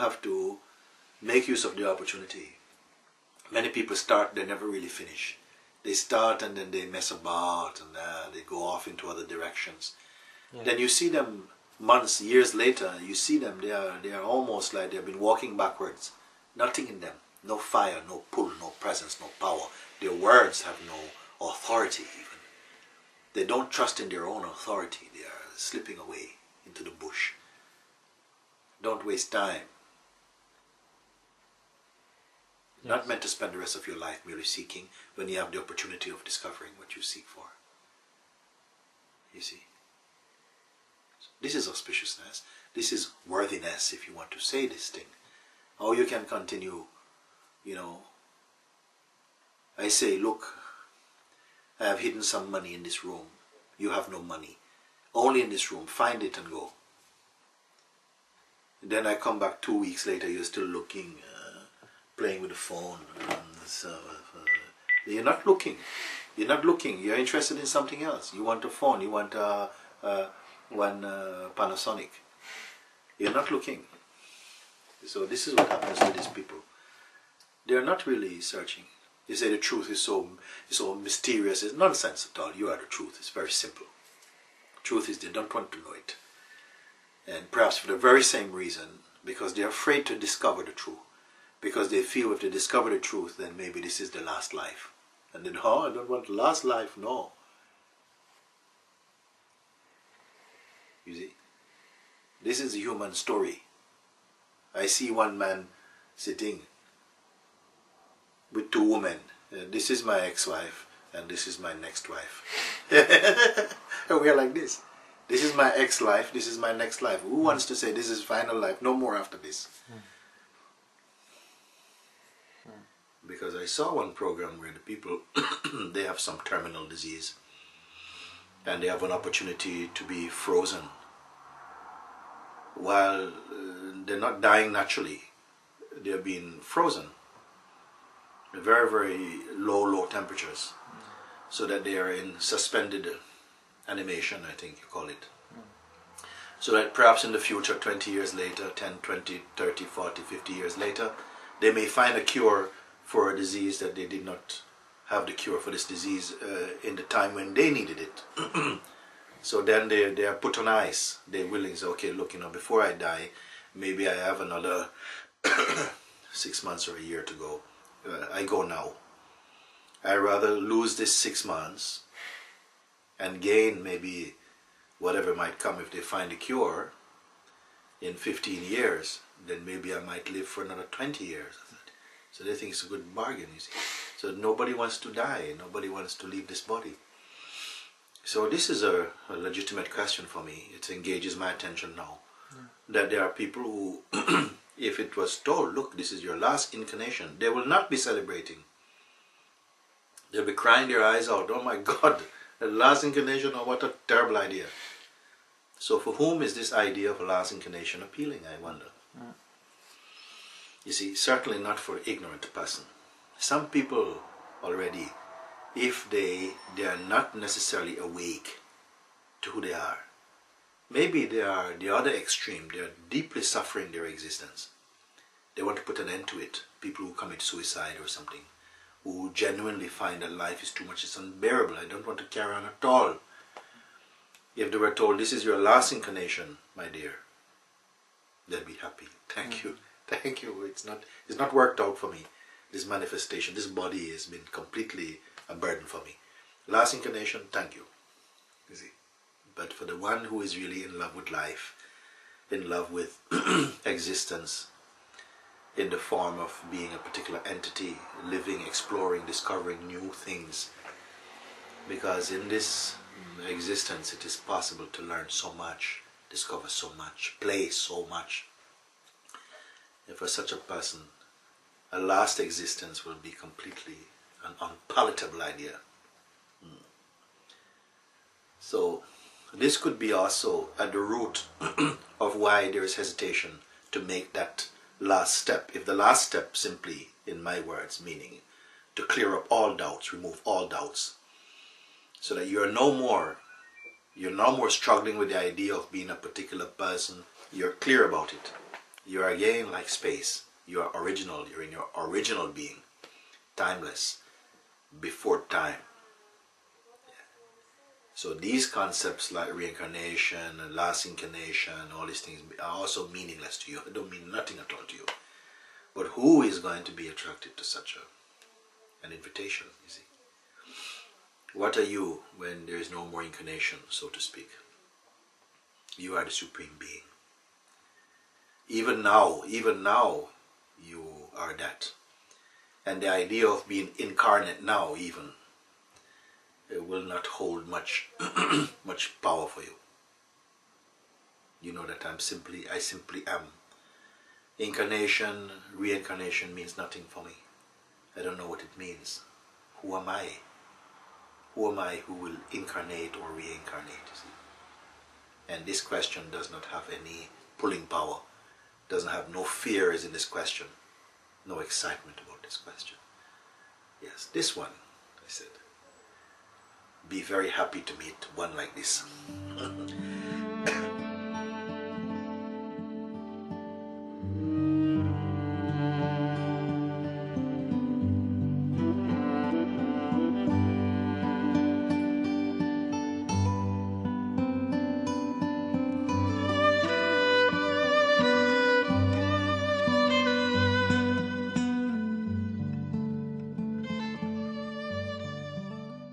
have to make use of the opportunity. Many people start, they never really finish. They start and then they mess about and they go off into other directions. Yeah. Then you see them months, years later, you see them, they are almost like they've been walking backwards. Nothing in them. No fire, no pull, no presence, no power. Their words have no authority even. They don't trust in their own authority. They are slipping away into the bush. Don't waste time. Yes. Not meant to spend the rest of your life merely seeking when you have the opportunity of discovering what you seek for. You see? This is auspiciousness. This is worthiness, if you want to say this thing. How you can continue, you know. I say, look, I have hidden some money in this room. You have no money. Only in this room. Find it and go. And then I come back 2 weeks later, you're still looking, playing with the phone. You're not looking. You're not looking. You're interested in something else. You want a phone. You want one Panasonic. You're not looking. So this is what happens to these people. They're not really searching. You say the truth is so mysterious. It's nonsense at all. You are the truth. It's very simple. Truth is they don't want to know it. And perhaps for the very same reason, because they're afraid to discover the truth. Because they feel if they discover the truth, then maybe this is the last life. And then, oh, I don't want the last life. No. You see? This is a human story. I see one man sitting with two women. This is my ex-wife and this is my next wife. And we are like this. This is my ex-life, this is my next life. Who wants to say this is final life? No more after this. Because I saw one program where the people, they have some terminal disease and they have an opportunity to be frozen while they're not dying naturally. They're being frozen at very, very low temperatures so that they are in suspended animation, I think you call it. So that perhaps in the future, 20 years later, 10, 20, 30, 40, 50 years later, they may find a cure for a disease that they did not have the cure for this disease in the time when they needed it. So then they are put on ice. They're willing to say, okay, look, you know, before I die, maybe I have another 6 months or a year to go. I go now. I rather lose this 6 months and gain maybe whatever might come if they find a cure in 15 years, then maybe I might live for another 20 years. So they think it's a good bargain, you see. So nobody wants to die, nobody wants to leave this body. So this is a legitimate question for me. It engages my attention now. That there are people who, if it was told, look, this is your last incarnation, they will not be celebrating. They'll be crying their eyes out, oh my God, the last incarnation, oh what a terrible idea. So for whom is this idea of a last incarnation appealing, I wonder? You see, certainly not for an ignorant person. Some people already, if they are not necessarily awake to who they are, maybe they are the other extreme, they are deeply suffering their existence. They want to put an end to it. People who commit suicide or something, who genuinely find that life is too much, it's unbearable, I don't want to carry on at all. If they were told, this is your last incarnation, my dear, they'll be happy. Thank you. Thank you. It's not worked out for me. This manifestation, this body has been completely a burden for me. Last incarnation, thank you. You see. But for the one who is really in love with life, in love with existence, in the form of being a particular entity, living, exploring, discovering new things, because in this existence it is possible to learn so much, discover so much, play so much. And for such a person, a last existence will be completely an unpalatable idea. So this could be also at the root of why there is hesitation to make that last step. If the last step simply, in my words, meaning to clear up all doubts, remove all doubts, so that you're no more struggling with the idea of being a particular person, you're clear about it. You are again like space. You are original. You're in your original being, timeless, before time. So these concepts like reincarnation and last incarnation, all these things are also meaningless to you. They don't mean nothing at all to you. But who is going to be attracted to such an invitation, you see? What are you when there is no more incarnation, so to speak? You are the Supreme Being. Even now, you are that. And the idea of being incarnate now, even, it will not hold much much power for you. You know that I simply am. Incarnation, reincarnation means nothing for me. I don't know what it means. Who am I? Who am I who will incarnate or reincarnate? You see? And this question does not have any pulling power. Doesn't have no fears in this question. No excitement about this question. Yes, this one, I said. Be very happy to meet one like this.